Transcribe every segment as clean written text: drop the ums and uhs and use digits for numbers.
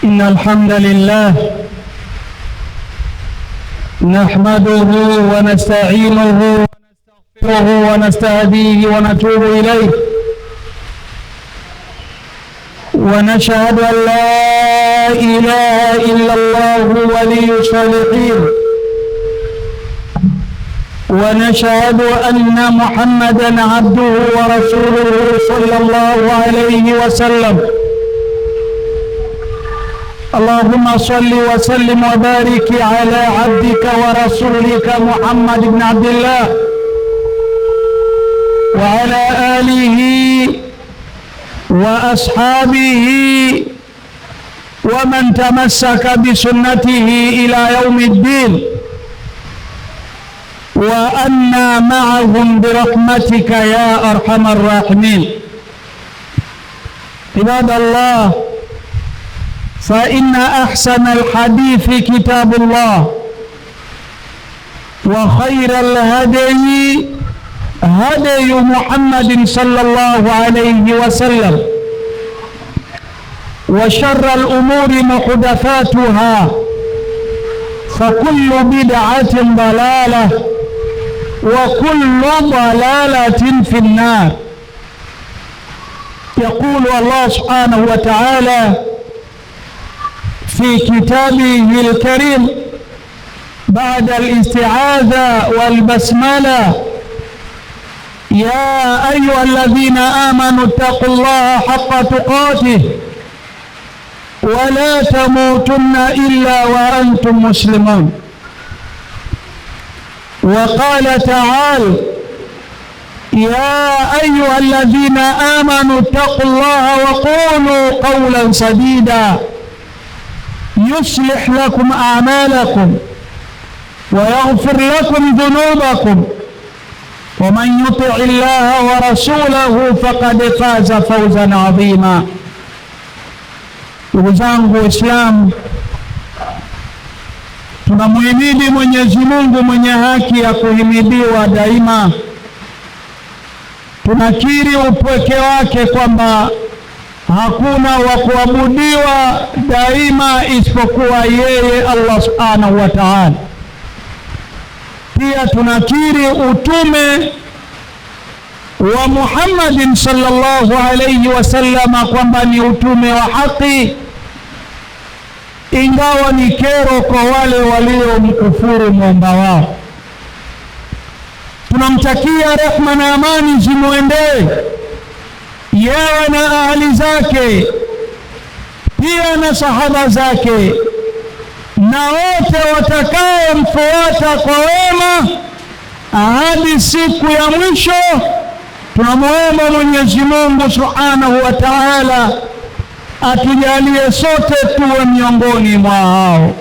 إن الحمد لله نحمده ونستعينه ونستغفره ونستهديه ونتوب إليه، ونشهد أن لا إله إلا الله ولي الصالحين، ونشهد أن محمدًا عبده ورسوله صلى الله عليه وسلم. اللهم صل وسلم وبارك على عبدك ورسولك محمد بن عبد الله وعلى آله وأصحابه ومن تمسك بسنته إلى يوم الدين، وأنا معهم برحمتك يا أرحم الراحمين. عباد الله، فإن أحسن الحديث كتاب الله، وخير الهدي هدي محمد صلى الله عليه وسلم، وشر الأمور محدثاتها، فكل بدعة ضلالة وكل ضلالة في النار. يقول الله سبحانه وتعالى في كتابه الكريم بعد الاستعاذة والبسملة: يا أيها الذين آمنوا اتقوا الله حق تقاته ولا تموتن إلا وأنتم مسلمون. وقال تعالى: يا أيها الذين آمنوا اتقوا الله وقولوا قولا سديدا يصلح لكم أعمالكم ويغفر لكم ذنوبكم، ومن يطع الله ورسوله فقد فاز فوزا عظيما. Ndugu zangu Waislamu, tunamhimidi Mwenyezi Mungu mwenye haki ya kuhimidiwa daima. Tunakiri upweke wake kwamba hakuna wa kuabudiwa daima isipokuwa yeye Allah subhanahu wa ta'ala. Pia tunakiri utume wa Muhammadin sallallahu alayhi wasallam kwamba ni utume wa haki, ingawa ni kero kwa wale waliomkufuru muumba wao. Tunamtakia rehma na amani zimwendee yeye na ahli zake, pia na sahaba zake na wote watakaomfuata kwa wema hadi siku ya mwisho. Tunamuomba Mwenyezi Mungu Subhanahu wa Ta'ala atujalie sote tuwe miongoni mwa hao.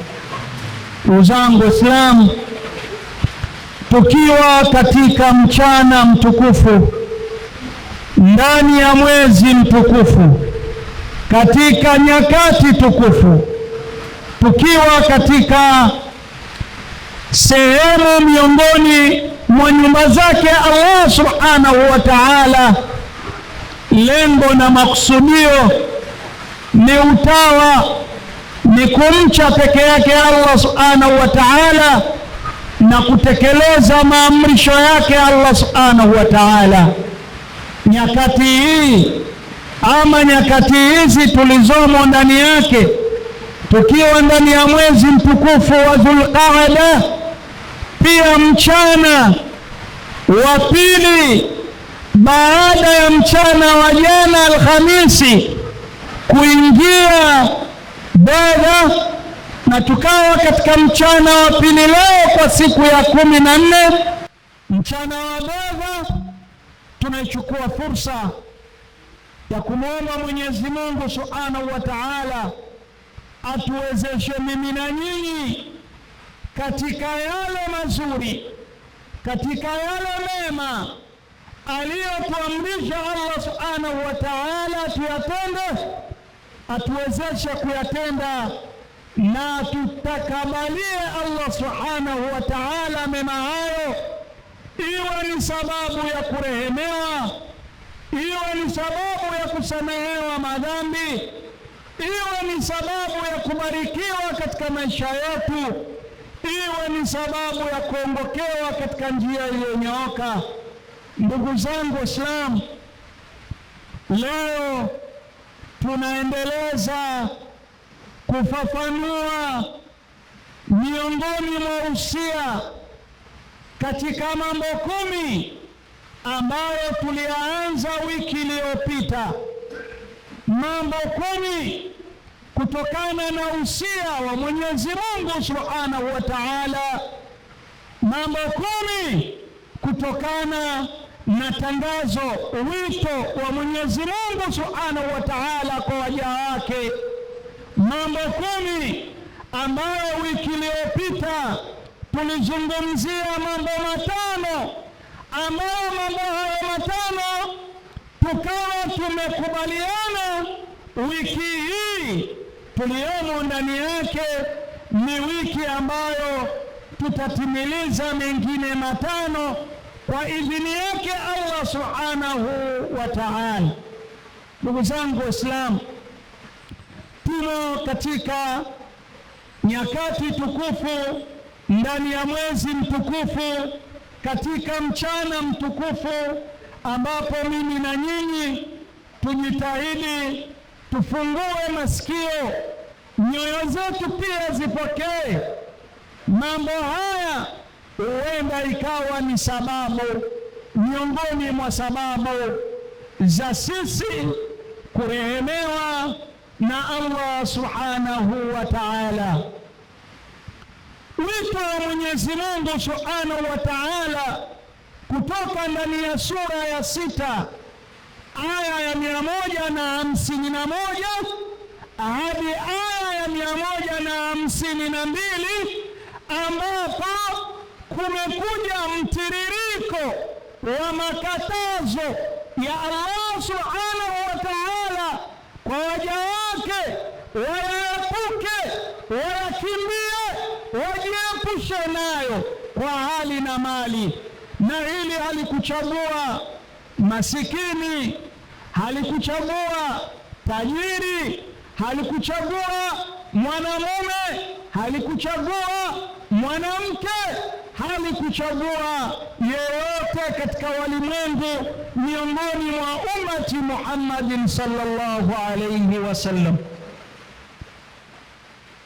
Ndugu zangu Waislamu, tukiwa katika mchana mtukufu ndani ya mwezi mtukufu, katika nyakati tukufu, tukiwa katika sehemu miongoni mwa nyumba zake Allah subhanahu wa ta'ala, lengo na maksudio ni utawa, ni kumcha peke yake Allah subhanahu wa ta'ala na kutekeleza maamrisho yake Allah subhanahu wa ta'ala. Nyakati hii ama nyakati hizi tulizomo ndani yake, tukiwa ndani ya mwezi mtukufu wa Dhulqaada, pia mchana wa pili baada ya mchana wa jana Alhamisi kuingia Badha, na tukawa katika mchana wa pili leo kwa siku ya 14 mchana wa Badha. Tunaichukua fursa ya kumwomba Mwenyezi Mungu Subhanahu wa Ta'ala atuwezeshe mimi na nyinyi katika yale mazuri, katika yale mema aliyotuamrisha Allah Subhanahu wa Ta'ala tuyatende, atuwezeshe kuyatenda na tutakabalie Allah Subhanahu wa Ta'ala mema hayo, iwe ni sababu ya kurehemewa, iwe ni sababu ya kusamehewa madhambi, iwe ni sababu ya kubarikiwa katika maisha yetu, iwe ni sababu ya kuongokewa katika njia iliyonyooka. Ndugu zangu Waislamu, leo tunaendeleza kufafanua miongoni mwa usia katika mambo 10 ambayo tulianza wiki iliyopita. Mambo 10 kutokana na usia wa Mwenyezi Mungu Subhanahu wa Ta'ala. Mambo 10 kutokana na tangazo, wito wa Mwenyezi Mungu Subhanahu wa Ta'ala kwa waja wake. Mambo 10 ambayo wiki iliyopita tulizungumzia mambo 5, ambayo mambo hayo 5 tukawa tumekubaliana wiki hii tuliyomo ndani yake ni wiki ambayo tutatimiliza mengine 5 kwa idhini yake Allah Subhanahu wa Ta'ala. Ndugu zangu Waislamu, tumo katika nyakati tukufu, ndani ya mwezi mtukufu, katika mchana mtukufu, ambapo mimi na nyinyi tujitahidi tufungue masikio, nyoyo zetu pia zipokee mambo haya. Huenda ikawa ni sababu miongoni mwa sababu za sisi kurehemewa na Allah Subhanahu wa Ta'ala. Wito wa Mwenyezi Mungu Subhanahu wa Ta'ala kutoka ndani ya sura ya 6 aya ya 151 hadi aya ya 152, ambapo kumekuja mtiririko wa makatazo ya Allah Subhanahu wa Ta'ala kwa waja wake, wayaepuke, wayakimbie, wajiepushe nayo kwa hali na mali. Na hili halikuchagua masikini, halikuchagua tajiri, halikuchagua mwanamume, halikuchagua mwanamke, halikuchagua yeyote katika walimwengu miongoni mwa ummati Muhammadin sallallahu alayhi wasallam.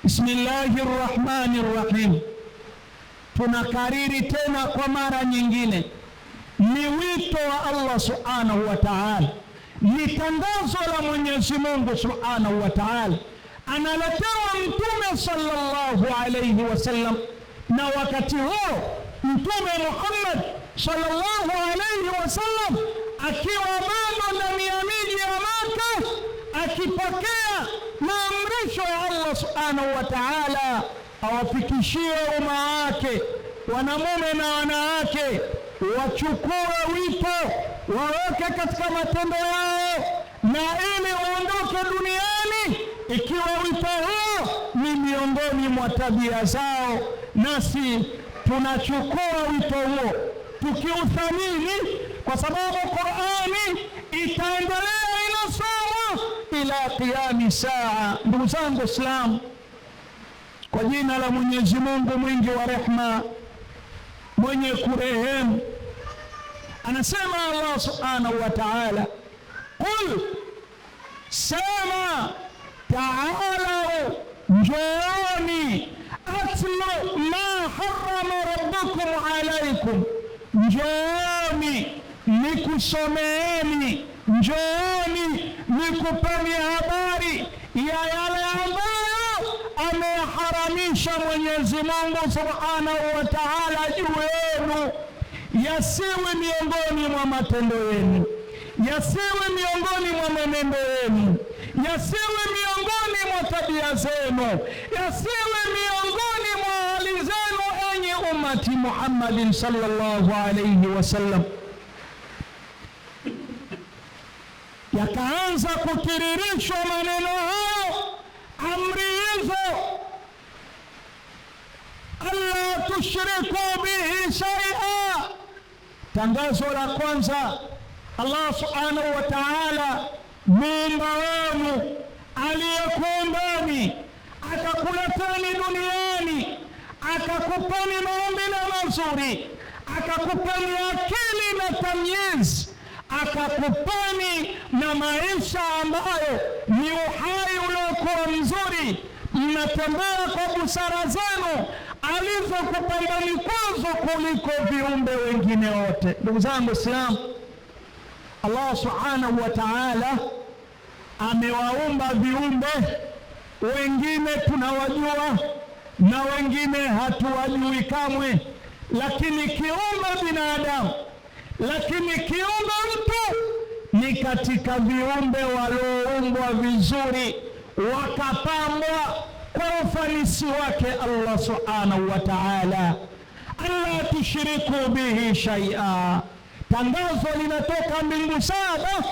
Bismillahir Rahmanir Rahim. Tunakariri tena kwa mara nyingine, ni wito wa Allah Subhanahu wa Ta'ala, ni tangazo la Mwenyezi Mungu Subhanahu wa Ta'ala analetewa Mtume sallallahu alayhi wasallam. Na wakati huo Mtume Muhammad sallallahu alayhi wasallam akiwa bado ndani ya miji ya Makka, akipokea maamrisho ya Allah Subhanahu wa Ta'ala awafikishie umma wake, wanamume na wanawake, wachukue wito, waweke katika matendo yao, na ili waondoke duniani ikiwa wito huo ni miongoni mwa tabia zao. Nasi tunachukua wito huo tukiuthamini, kwa sababu Qur'ani itaendelea inasoma ila qiyami saa. Ndugu zangu Waislamu, kwa jina la Mwenyezi Mungu mwingi wa rehema, mwenye kurehemu, anasema Allah Subhanahu wa Ta'ala, qul, sema, ta'alau, njooni, atlu ma harrama rabbukum alaykum, njooni nikusomeeni, njooni nikupeni habari ya yale ambayo ameharamisha Mwenyezi Mungu Subhanahu wa Ta'ala juu yenu, yasiwe miongoni mwa matendo yenu, yasiwe miongoni mwa mwenendo wenu, yasiwe miongoni mwa tabia zenu, yasiwe miongoni mwa hali zenu, enyi ummati Muhammadin sallallahu alayhi wasallam. Yakaanza kutiririshwa maneno hayo, amri hizo, alla tushriku bihi shay'a. Tangazo la kwanza, Allah Subhanahu wa Ta'ala, Muumba wenu aliyekuumbeni, akakupeni maumbile mazuri, akakupeni akili na tamyiz, akakupeni na maisha ambayo ni uhai uliokuwa mzuri, mnatembea kwa busara zenu alizokupendeni kwazo kuliko viumbe wengine wote. Ndugu zangu Waislamu, Allah subhanahu wa ta'ala amewaumba viumbe, wengine tunawajua na wengine hatuwajui kamwe, lakini kiumbe binadamu, lakini kiumbe mtu ni katika viumbe walioumbwa vizuri, wakapambwa kwa ufanisi wake Allah subhanahu wa ta'ala. alla tushriku bihi shay'a. Tangazo linatoka mbingu saba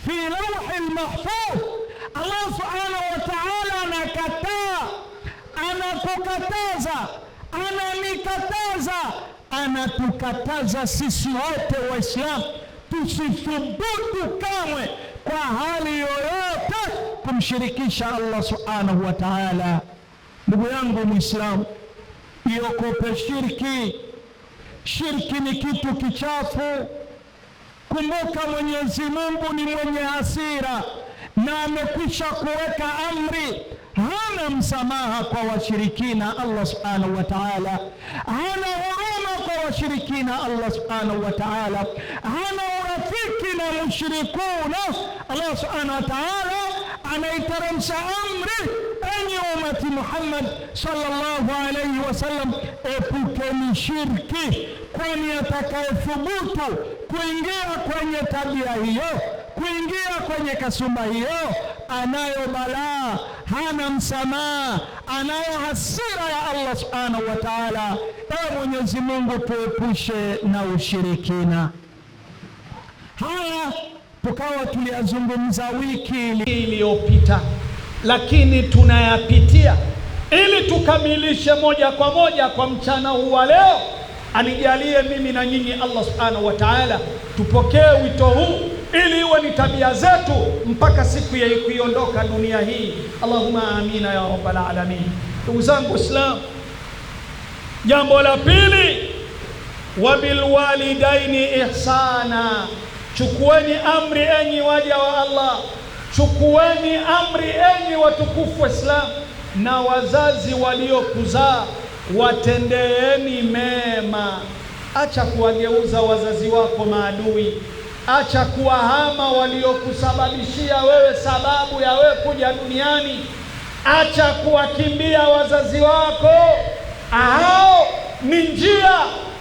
fi lawhil mahfuz. Allah subhanahu wa ta'ala anakataa, anakukataza, ananikataza, anatukataza sisi wote Waislamu tusithubutu kamwe kwa hali yoyote kumshirikisha Allah subhanahu wa ta'ala. Ndugu yangu Muislamu, iokope shirki. Shirki ni kitu kichafu. Kumbuka Mwenyezi Mungu ni mwenye hasira na amekwisha kuweka amri, hana msamaha kwa washirikina. Allah subhanahu wa ta'ala hana huruma kwa washirikina. Allah subhanahu wa ta'ala hana urafiki na mushrikuna. Allah subhanahu wa ta'ala anaiteremsha amri, enyi umati Muhammad sallallahu alayhi wasallam, epukeni shirki, kwani atakayethubutu kuingia kwenye tabia hiyo, kuingia kwenye kasumba hiyo, anayo balaa, hana msamaha, anayo hasira ya Allah subhanahu wa ta'ala. Ewe Mwenyezi Mungu, tuepushe na ushirikina. Haya tukawa tuliyazungumza wiki iliyopita, lakini tunayapitia ili tukamilishe moja kwa moja kwa mchana huu wa leo. Anijalie mimi na nyinyi Allah subhanahu wa ta'ala tupokee wito huu ili iwe ni tabia zetu mpaka siku ya kuiondoka dunia hii. Allahumma amina ya rabbal alamin. Ndugu zangu Waislamu, jambo la pili, wabil walidaini ihsana. Chukueni amri enyi waja wa Allah, chukueni amri enyi watukufu Waislamu, na wazazi waliokuzaa watendeeni mema. Acha kuwageuza wazazi wako maadui, acha kuwahama waliokusababishia wewe sababu ya wewe kuja duniani, acha kuwakimbia wazazi wako. Hao ni njia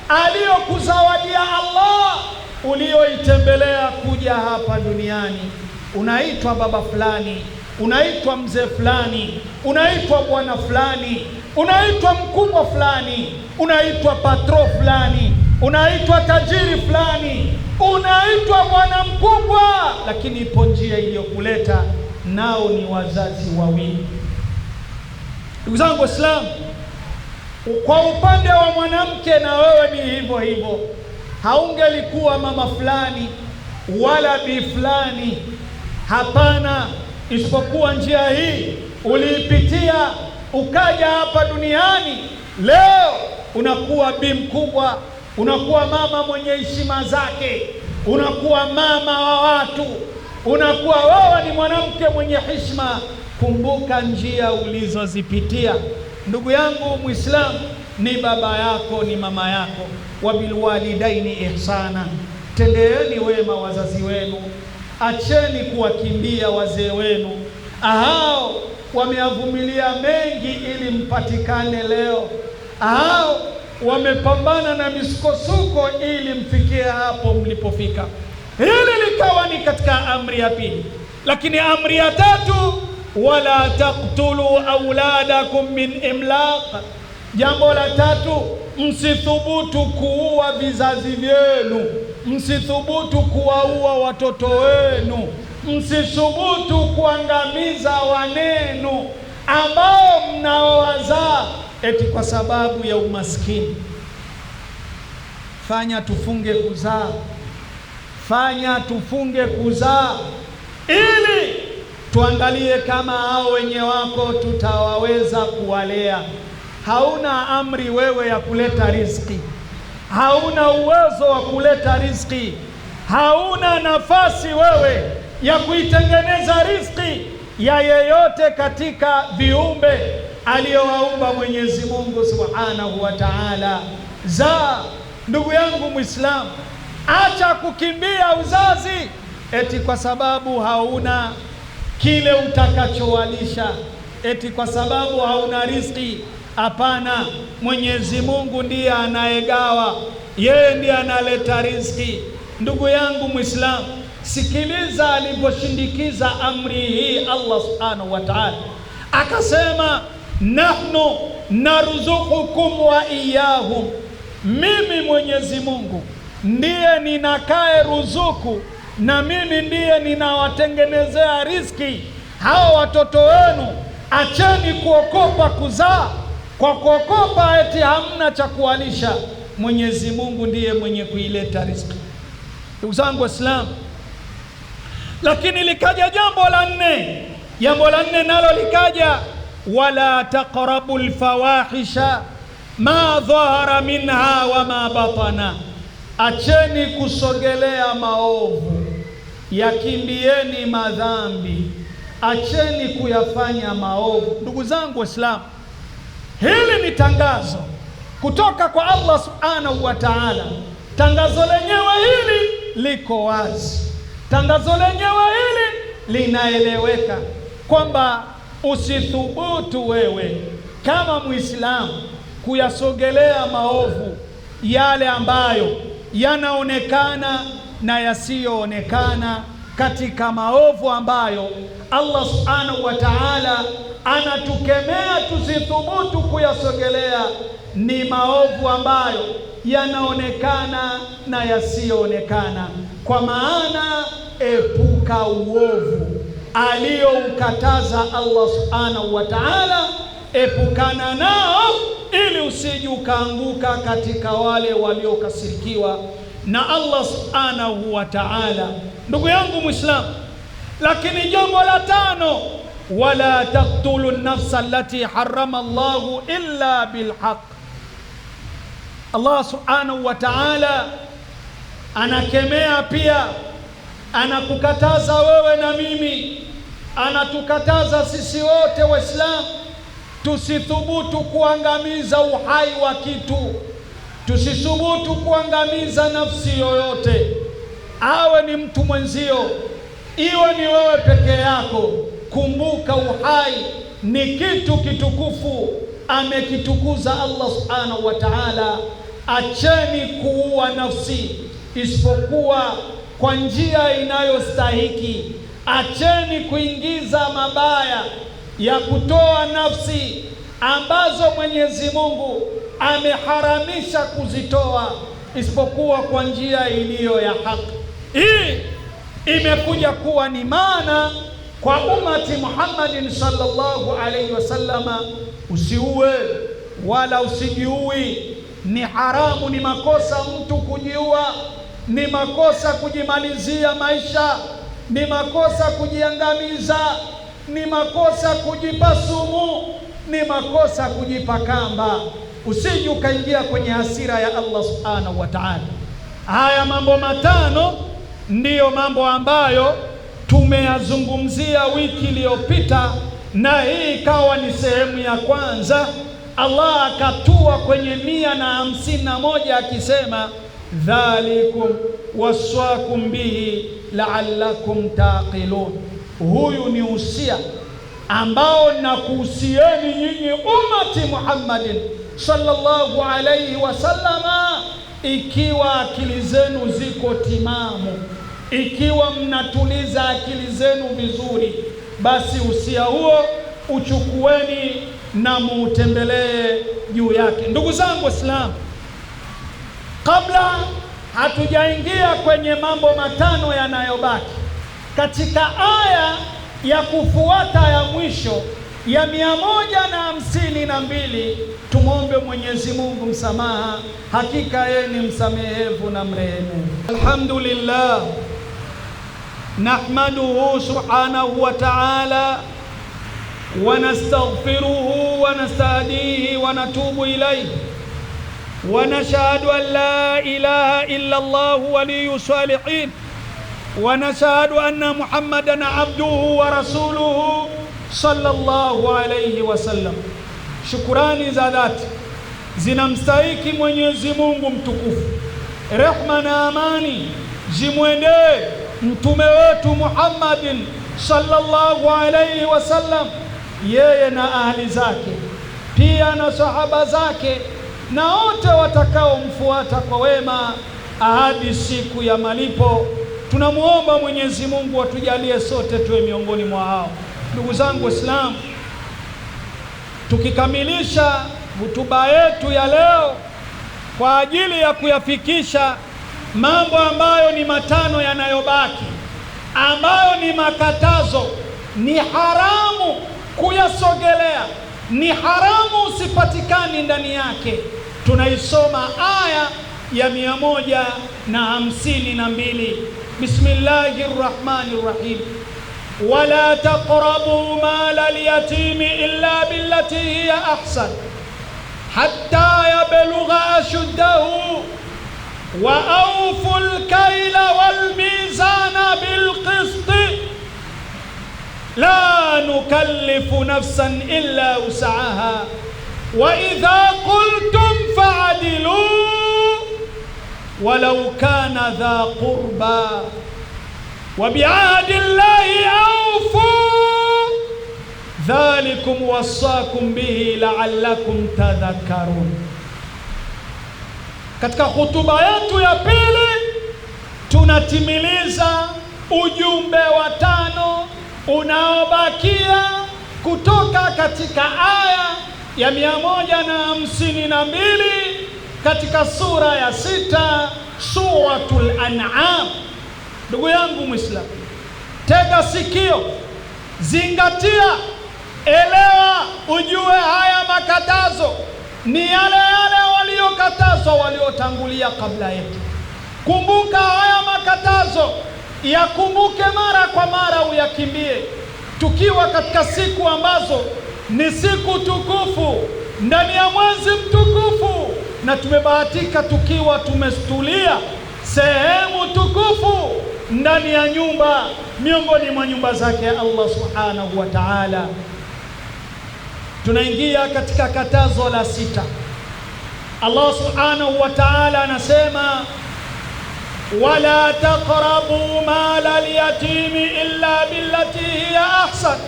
aliyokuzawadia Allah ulioitembelea kuja hapa duniani. Unaitwa baba fulani, unaitwa mzee fulani, unaitwa bwana fulani, unaitwa mkubwa fulani, unaitwa patro fulani, unaitwa tajiri fulani, unaitwa bwana mkubwa, lakini ipo njia iliyokuleta, nao ni wazazi wawili. Ndugu zangu Waislamu, kwa upande wa mwanamke na wewe ni hivyo hivyo. Haungelikuwa mama fulani wala bi fulani, hapana, isipokuwa njia hii uliipitia ukaja hapa duniani. Leo unakuwa bi mkubwa, unakuwa mama mwenye heshima zake, unakuwa mama wa watu, unakuwa wewe ni mwanamke mwenye heshima. Kumbuka njia ulizozipitia. Ndugu yangu Muislamu, ni baba yako, ni mama yako. Wabil walidaini ihsana, tendeeni wema wazazi wenu, acheni kuwakimbia wazee wenu. Hao wameavumilia mengi ili mpatikane leo. Hao wamepambana na misukosuko ili mfikie hapo mlipofika. Hili likawa ni katika amri ya pili. Lakini amri ya tatu, wala taqtulu auladakum min imlaq. Jambo la tatu, msithubutu kuua vizazi vyenu, msithubutu kuwaua watoto wenu, msithubutu kuangamiza wanenu ambao mnaowazaa eti kwa sababu ya umaskini. Fanya tufunge kuzaa, fanya tufunge kuzaa ili tuangalie kama hao wenye wako tutawaweza kuwalea. hauna amri wewe ya kuleta riziki, hauna uwezo wa kuleta riziki, hauna nafasi wewe ya kuitengeneza riziki ya yeyote katika viumbe aliyowaumba Mwenyezi Mungu Subhanahu wa Ta'ala. Ndugu yangu Muislamu, acha kukimbia uzazi eti kwa sababu hauna kile utakachowalisha, eti kwa sababu hauna riziki. Hapana, Mwenyezi Mungu ndiye anayegawa, yeye ndiye analeta riziki. Ndugu yangu Muislamu, sikiliza aliposhindikiza amri hii Allah Subhanahu wa Ta'ala, akasema nahnu narzuqukum wa iyahum, mimi Mwenyezi Mungu ndiye ninakae ruzuku na mimi ndiye ninawatengenezea riziki hao watoto wenu. Acheni kuokopa kuzaa kwa kuokopa eti hamna cha kuwalisha. Mwenyezi Mungu ndiye mwenye kuileta riziki. Ndugu zangu Waislamu, lakini likaja jambo la nne nalo likaja, wala taqrabul fawahisha ma dhahara minha wa ma batana, acheni kusogelea maovu, yakimbieni madhambi, acheni kuyafanya maovu. Ndugu zangu Waislamu, hili ni tangazo kutoka kwa Allah Subhanahu wa Ta'ala. Tangazo lenyewe hili liko wazi, tangazo lenyewe hili linaeleweka kwamba usithubutu wewe kama Muislamu kuyasogelea maovu yale ambayo yanaonekana na yasiyoonekana. Katika maovu ambayo Allah Subhanahu wa Ta'ala anatukemea tusithubutu kuyasogelea ni maovu ambayo yanaonekana na yasiyoonekana. Kwa maana epuka uovu aliyoukataza Allah Subhanahu wa Ta'ala, epukana nao ili usije ukaanguka katika wale waliokasirikiwa na Allah Subhanahu wa Ta'ala. Ndugu yangu Muislamu, lakini jambo la tano, wala taqtulu nafsa allati harrama Allahu illa bilhaq. Allah Subhanahu wa Ta'ala anakemea pia, anakukataza wewe na mimi, anatukataza sisi wote Waislamu tusithubutu kuangamiza uhai wa kitu, tusithubutu kuangamiza nafsi yoyote, awe ni mtu mwenzio, iwe ni wewe peke yako. Kumbuka uhai ni kitu kitukufu, amekitukuza Allah Subhanahu wa Ta'ala. Acheni kuua nafsi isipokuwa kwa njia inayostahiki. Acheni kuingiza mabaya ya kutoa nafsi ambazo Mwenyezi Mungu ameharamisha kuzitoa isipokuwa kwa njia iliyo ya haki. Hii imekuja kuwa ni maana kwa umati Muhammadin sallallahu alayhi wasallama, usiue wala usijiui. Ni haramu, ni makosa mtu kujiua, ni makosa kujimalizia maisha, ni makosa kujiangamiza, ni makosa kujipa sumu, ni makosa kujipa kamba. Usije ukaingia kwenye hasira ya Allah Subhanahu wa Ta'ala. Haya mambo matano ndiyo mambo ambayo tumeyazungumzia wiki iliyopita, na hii ikawa ni sehemu ya kwanza. Allah akatua kwenye 151 akisema, dhalikum waswakum bihi la'allakum taqilun. Huyu ni usia ambao nakuhusieni nyinyi umati Muhammadin sallallahu alayhi wasallama, ikiwa akili zenu ziko timamu, ikiwa mnatuliza akili zenu vizuri, basi usia huo uchukueni na muutembelee juu yake. Ndugu zangu Waislamu, kabla hatujaingia kwenye mambo matano yanayobaki katika aya ya kufuata ya mwisho ya 152, tumombe Mwenyezi Mungu msamaha, hakika yeye ni msamehevu na mrehemu. Alhamdulillah nahmaduhu subhanahu wa ta'ala ونستغفره ونستهديه ونتوب إليه ونشهد أن لا إله إلا الله ولي الصالحين ونشهد أن محمدا عبده ورسوله صلى الله عليه وسلم. Shukurani za dhati zinamstahiki Mwenyezi Mungu mtukufu, rehma na amani zimwendee mtume wetu Muhammadin sallallahu alayhi wasallam, yeye na ahli zake pia na sahaba zake na wote watakaomfuata kwa wema hadi siku ya malipo. Tunamuomba Mwenyezi Mungu atujalie sote tuwe miongoni mwa hao. Ndugu zangu Waislamu, tukikamilisha hutuba yetu ya leo kwa ajili ya kuyafikisha mambo ambayo ni matano yanayobaki, ambayo ni makatazo, ni haramu kuyasogelea, ni haramu usipatikani ndani yake. Tunaisoma aya ya 152. Bismillahirrahmanirrahim. Wala taqrabu mala al-yatimi illa billati hiya ahsan hatta yablugha ashuddahu wa awful kayla wal mizana bil qisti la nukallifu nafsan illa wus'aha wa idha qultum fa'dilu walau kana dha qurba wa bi'ahdi Allahi awfu dhalikum wassakum bihi la'allakum tadhakkarun. Katika hutuba yetu ya pili tunatimiliza ujumbe wa 5 unaobakia kutoka katika aya ya 152 katika sura ya 6 Suratul An'am. Ndugu yangu Muislamu, tega sikio, zingatia, elewa, ujue haya makatazo ni yale yale waliokatazwa waliotangulia kabla yetu. Kumbuka haya makatazo, yakumbuke mara kwa mara, uyakimbie, tukiwa katika siku ambazo ni siku tukufu ndani ya mwezi mtukufu, na tumebahatika tukiwa tumestulia sehemu tukufu ndani ya nyumba miongoni mwa nyumba zake Allah subhanahu wa ta'ala. Tunaingia katika katazo la 6. Allah subhanahu wa ta'ala anasema wala taqrabu mala al-yatimi illa billati hiya ahsan.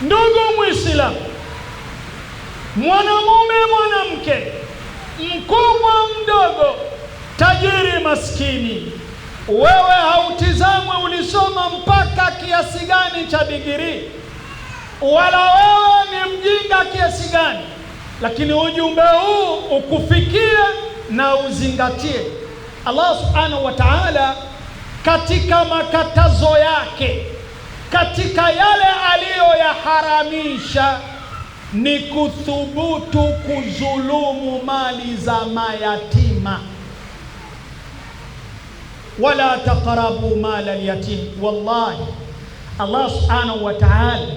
Ndugu Muislamu, mwanamume mwanamke, mkubwa mdogo, tajiri maskini, wewe hautizamwe ulisoma mpaka kiasi gani cha degree, wala wewe ni mjinga kiasi gani, lakini ujumbe huu ukufikie na uzingatie. Allah subhanahu wa ta'ala katika makatazo yake, katika yale aliyoyaharamisha, ni kuthubutu kuzulumu mali za mayatima. Wala taqrabu mala al-yatim. Wallahi Allah subhanahu wa ta'ala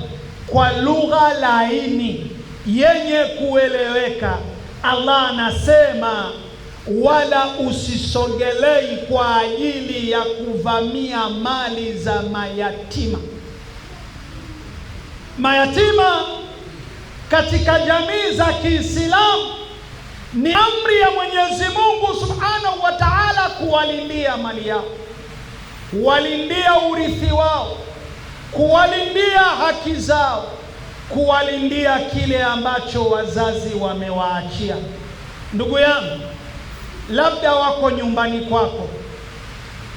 kwa lugha laini yenye kueleweka, Allah anasema wala usisogelei kwa ajili ya kuvamia mali za mayatima. Mayatima katika jamii za Kiislamu ni amri ya Mwenyezi Mungu subhanahu wa ta'ala kuwalindia mali yao, kuwalindia urithi wao, kuwalindia haki zao, kuwalindia kile ambacho wazazi wamewaachia. Ndugu yangu, labda wako nyumbani kwako,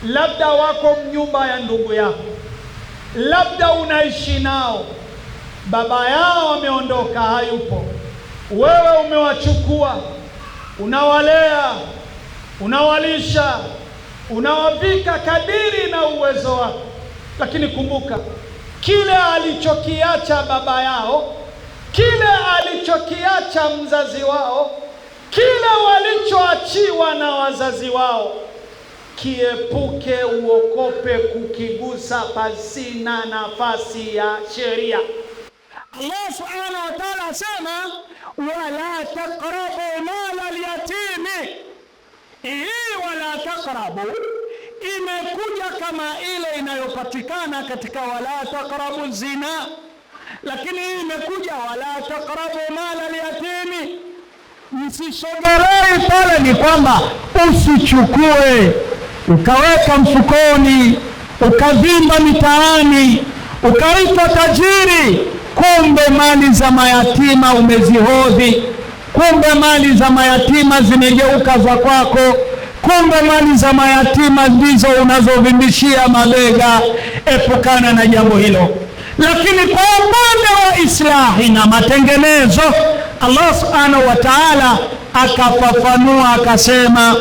labda wako nyumba ya ndugu yako, labda unaishi nao, baba yao ameondoka, hayupo, wewe umewachukua, unawalea, unawalisha, unawavika kadiri na uwezo wako. Lakini kumbuka, kile alichokiacha baba yao, kile alichokiacha mzazi wao, kile walichoachiwa na wazazi wao, kiepuke, uokope kukigusa pasina nafasi ya sheria. Allah subhanahu wa ta'ala asema wala taqrabu mala al-yatimi. Hii wala taqrabu imekuja kama ile inayopatikana katika wala taqrabu zina, lakini hii imekuja wala taqrabu mala al-yatimi. Msisogelee pale, ni kwamba usichukue ukaweka mfukoni ukavimba mitaani ukaitwa tajiri, kumbe mali za mayatima umezihodhi, kumbe mali za mayatima zimegeuka za kwako, kumbe mali za mayatima ndizo unazovimbishia mabega. Epukana na jambo hilo. Lakini kwa upande wa islahi na matengenezo, Allah subhanahu wa ta'ala akafafanua akasema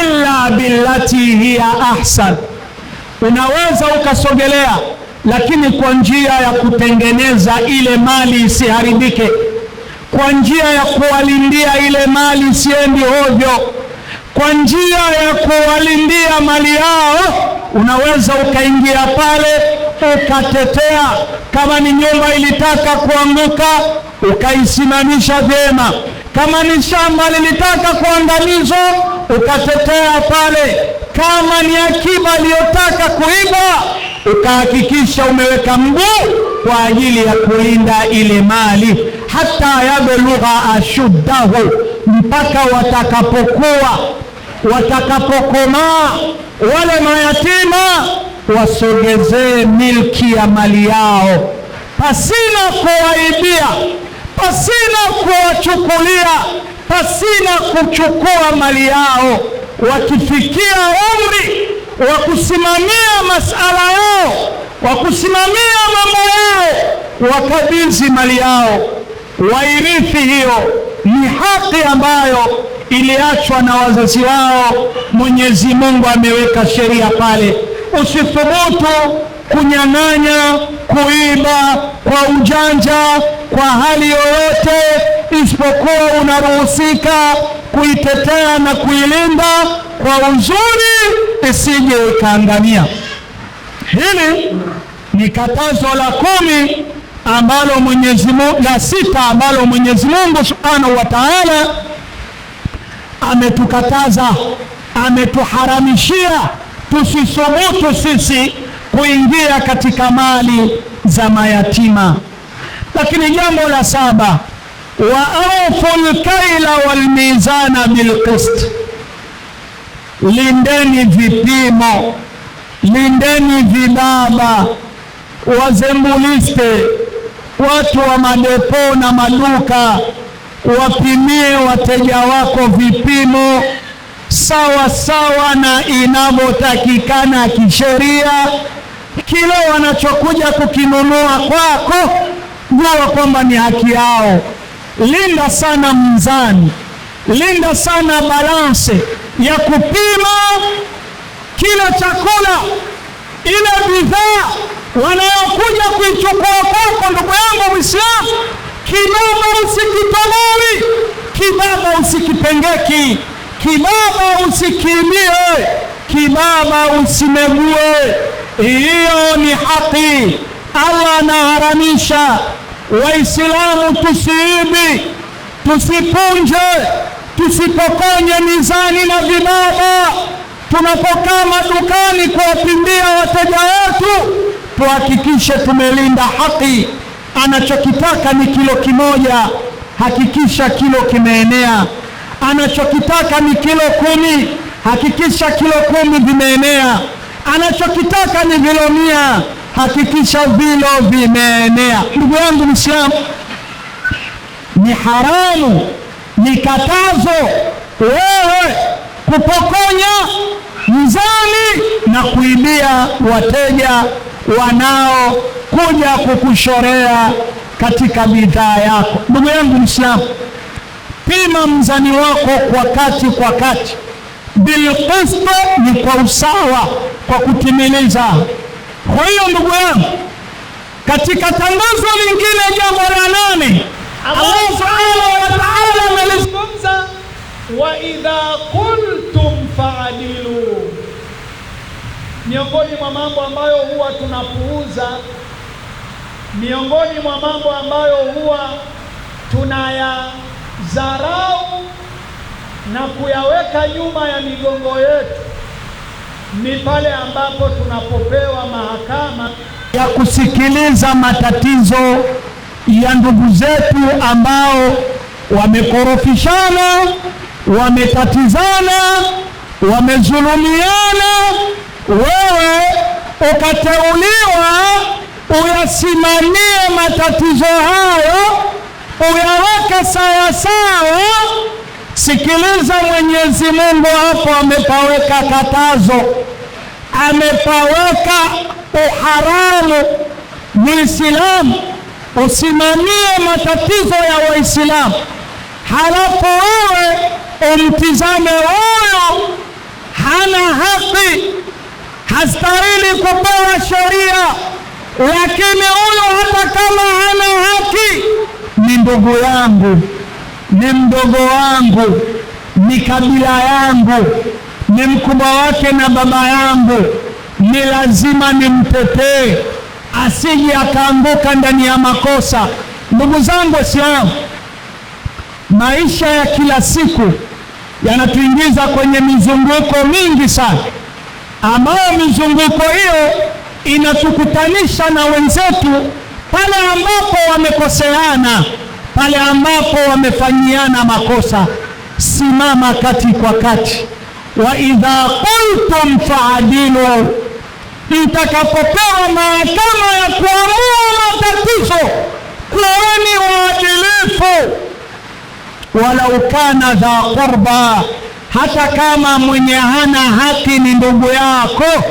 illa billati hiya ahsan. Unaweza ukasogelea, lakini kwa njia ya kutengeneza ile mali isiharibike, kwa njia ya kuwalindia ile mali isiendi hovyo, kwa njia ya kuwalindia mali yao. Unaweza ukaingia pale ukatetea, kama ni nyumba ilitaka kuanguka ukaisimamisha vyema, kama ni shamba lilitaka kuangamizwa ukatetea pale, kama ni akiba iliyotaka kuiba ukahakikisha umeweka mguu kwa ajili ya kulinda ile mali, hata yablugha ashuddahu, mpaka watakapokomaa wale mayatima wasogezee milki ya mali yao, pasina kuwaibia, pasina kuwachukulia, pasina kuchukua mali yao. Wakifikia umri wa kusimamia masala yao, wa kusimamia mambo yao, wakabidhi mali yao, wairithi. Hiyo ni haki ambayo iliachwa na wazazi wao. Mwenyezi Mungu ameweka sheria pale. Usithubutu kunyang'anya, kuiba kwa ujanja, kwa hali yoyote, isipokuwa unaruhusika kuitetea na kuilinda kwa uzuri isije ikaangamia. Hili ni katazo la 10 ambalo Mwenyezi Mungu, la 6 ambalo Mwenyezi Mungu Subhanahu wa Ta'ala ametukataza, ametuharamishia tusisubutu sisi kuingia katika mali za mayatima. Lakini jambo la 7, wa awful kaila wal mizana bil qist. Lindeni vipimo, lindeni vibaba, wazembuliste, watu wa madepo na maduka, wapimie wateja wako vipimo sawa sawa na inavyotakikana kisheria. Kile wanachokuja kukinunua kwako, jua kwamba ni haki yao. Linda sana mzani, linda sana balanse ya kupima kila chakula, ile bidhaa wanayokuja kuichukua kwako. Ndugu yangu Muislamu, kibaba usikitolewi, kibaba usikipengeki, kibaba usikimbie, kibaba usimegue. Hiyo ni haki. Allah anaharamisha. Waislamu tusiibi, tusipunje, tusipokonye mizani na vibaba. Tunapokaa madukani kuwapindia wateja wetu, tuhakikishe tumelinda haki. Anachokitaka ni kilo 1, hakikisha kilo kimeenea. Anachokitaka ni kilo 10, hakikisha kilo 10 vimeenea. Anachokitaka ni vilo 100, hakikisha vilo vimeenea. Ndugu yangu Muislamu, ni haramu, ni katazo wewe kupokonya mizani na kuibia wateja wanaokuja kukushorea katika bidhaa yako. Ndugu yangu Muislamu, pima mzani wako kwa kati. Bil qist ni kwa usawa, kwa kutimiliza. Kwa hiyo ndugu yangu, katika tangazo lingine, jambo la 8, Allah Subhanahu wa Ta'ala amelizungumza wa idha qultum fa'dilu. Miongoni mwa mambo ambayo huwa tunapuuza miongoni mwa mambo ambayo huwa tunayadharau na kuyaweka nyuma ya migongo yetu ni pale ambapo tunapopewa mahakama ya kusikiliza matatizo ya ndugu zetu ambao wamekorofishana, wametatizana, wamezulumiana, wewe ukateuliwa uyasimamie matatizo hayo, uyaweke sawa sawa. Sikiliza, Mwenyezi Mungu hapo amepaweka katazo, amepaweka uharamu. Muislamu usimamie matatizo ya Waislamu, halafu wewe umtizame huyo hana haki, hastahili kupewa sheria, lakini huyo hata kama hana haki ni ndugu yangu, ni mdogo wangu, ni kabila yangu, ni mkubwa wake na baba yangu, ni lazima nimtetee asije akaanguka ndani ya makosa. Ndugu zangu Waislamu, maisha ya kila siku yanatuingiza kwenye mizunguko mingi sana, ambayo mizunguko hiyo inatukutanisha na wenzetu pale ambapo wamekoseana, pale ambapo wamefanyiana makosa. Simama kati kwa kati. Wa idha qultum fa'dilu, mtakapopewa mahakama ya kuamua matatizo, kuweni waadilifu. Walau kana dha qurba, hata kama mwenye hana haki ni ndugu yako,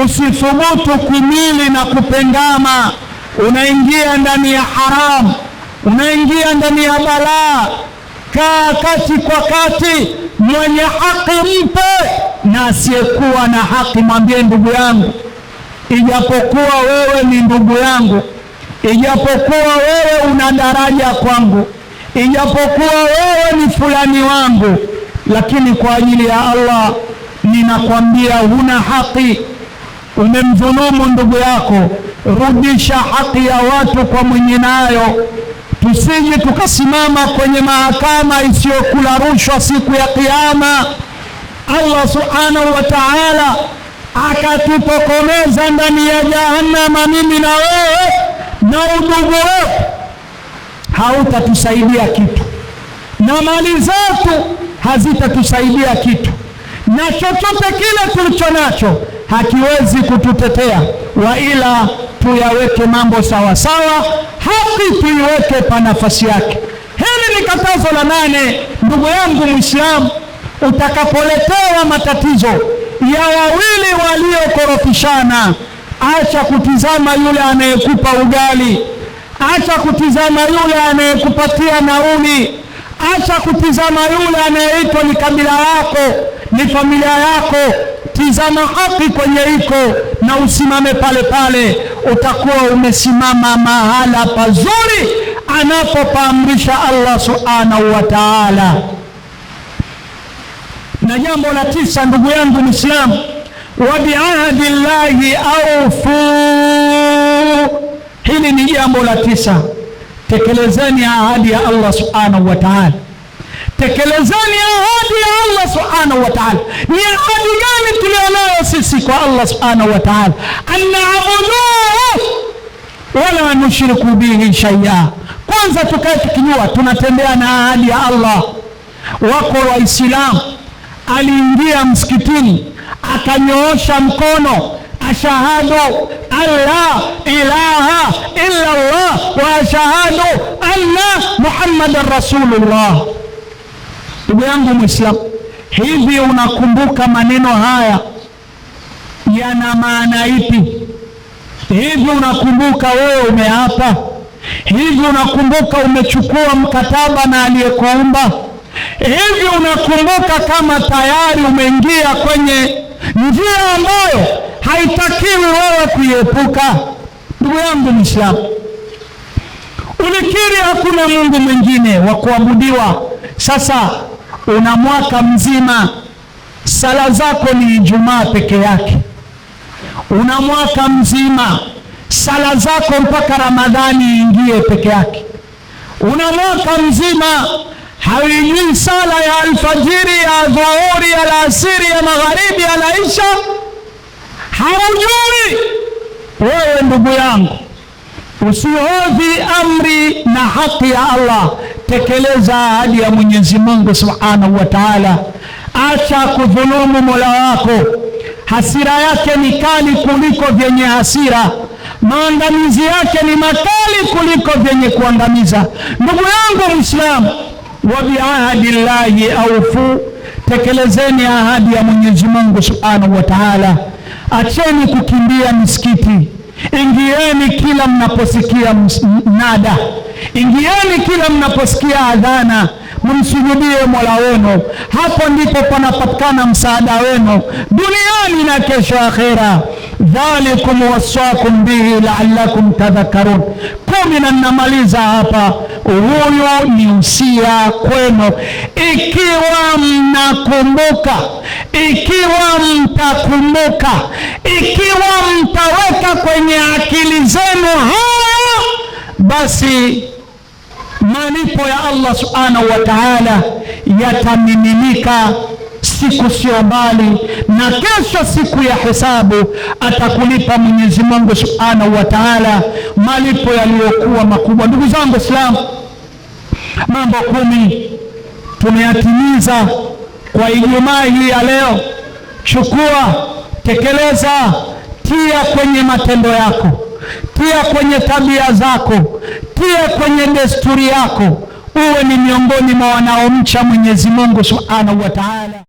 usithubutu kumili na kupengama. Unaingia ndani ya haramu, unaingia ndani ya balaa. Kaa kati kwa kati, mwenye haki mpe, na asiyekuwa na haki mwambie, ndugu yangu, ijapokuwa wewe ni ndugu yangu, ijapokuwa wewe una daraja kwangu, ijapokuwa wewe ni fulani wangu, lakini kwa ajili ya Allah ninakwambia huna haki. Umemdhulumu ndugu yako, rudisha haki ya watu kwa mwenye nayo. Tusije tukasimama kwenye mahakama isiyokula rushwa siku ya Kiyama, Allah subhanahu wa ta'ala akatutokomeza ndani ya jahannama, mimi na wewe, na udugu wetu hautatusaidia kitu, na mali zetu hazitatusaidia kitu, na chochote kile tulicho nacho hakiwezi kututetea. Wa ila tuyaweke mambo sawa sawa, haki tuiweke pa nafasi yake. Hili ni katazo la 8. Ndugu yangu Muislamu, utakapoletewa matatizo ya wawili waliokorofishana, acha kutizama yule anayekupa ugali, acha kutizama yule anayekupatia nauli, acha kutizama yule anayeitwa ni kabila yako, ni familia yako. Tizama haki kwenye iko na usimame pale pale. Utakuwa umesimama mahala pazuri anapopaamrisha Allah subhanahu wa ta'ala. Na jambo la 9, ndugu yangu Muislamu, wa bi'ahdi llahi awfu. Hili ni jambo la 9. Tekelezeni ahadi ya Allah subhanahu wa ta'ala. Tekelezeni ahadi ya Allah subhanahu wa ta'ala. Ni ahadi gani tulionayo sisi kwa Allah subhanahu wa ta'ala? An'abuduhu wala nushriku bihi shay'a. Kwanza tukae tukijua tunatembea na ahadi ya Allah. Wako Waislamu aliingia msikitini akanyoosha mkono, ashhadu alla ilaha illa Allah wa ashhadu anna Muhammadar Rasulullah. Ndugu yangu Muislamu, hivi unakumbuka maneno haya yana maana ipi? Hivi unakumbuka wewe umeapa? Hivi unakumbuka umechukua mkataba na aliyekuumba? Hivi unakumbuka kama tayari umeingia kwenye njia ambayo haitakiwi wewe kuiepuka? Ndugu yangu Muislamu, ulikiri hakuna Mungu mwingine wa kuabudiwa. Sasa una mwaka mzima, sala zako ni Ijumaa peke yake. Una mwaka mzima, sala zako mpaka Ramadhani ingie peke yake. Una mwaka mzima haujui sala ya alfajiri, ya dhuhuri, ya alasiri, ya magharibi, ya isha, haujui. Wewe ndugu yangu, usihodhi amri na haki ya Allah, tekeleza ahadi ya Mwenyezi Mungu Subhanahu wa Ta'ala. Acha kudhulumu Mola wako, hasira yake ni kali kuliko vyenye hasira, maangamizi yake ni makali kuliko vyenye kuangamiza. Ndugu yangu Muislamu, wa biahadi llahi aufu, tekelezeni ahadi ya Mwenyezi Mungu Subhanahu wa Ta'ala. Acheni kukimbia misikiti, ingieni kila mnaposikia nada, ingieni kila mnaposikia adhana, mumsujudie Mola wenu. Hapo ndipo panapatikana msaada wenu duniani na kesho akhera. Dhalikum wasaakum bihi la'allakum tadhakkarun. 10 na namaliza hapa. Huyu ni usia kwenu, ikiwa mnakumbuka, ikiwa mtakumbuka, ikiwa mtaweka kwenye akili zenu haya, basi malipo ya Allah Subhanahu wa Ta'ala yatamiminika siku sio mbali, na kesho siku ya hesabu atakulipa Mwenyezi Mungu Subhanahu wa Ta'ala malipo yaliyokuwa makubwa. Ndugu zangu Islam, mambo 10 tumeyatimiza kwa Ijumaa hii ya leo. Chukua, tekeleza, tia kwenye matendo yako, tia kwenye tabia zako, tia kwenye desturi yako, uwe ni miongoni mwa wanaomcha Mwenyezi Mungu Subhanahu wa Ta'ala.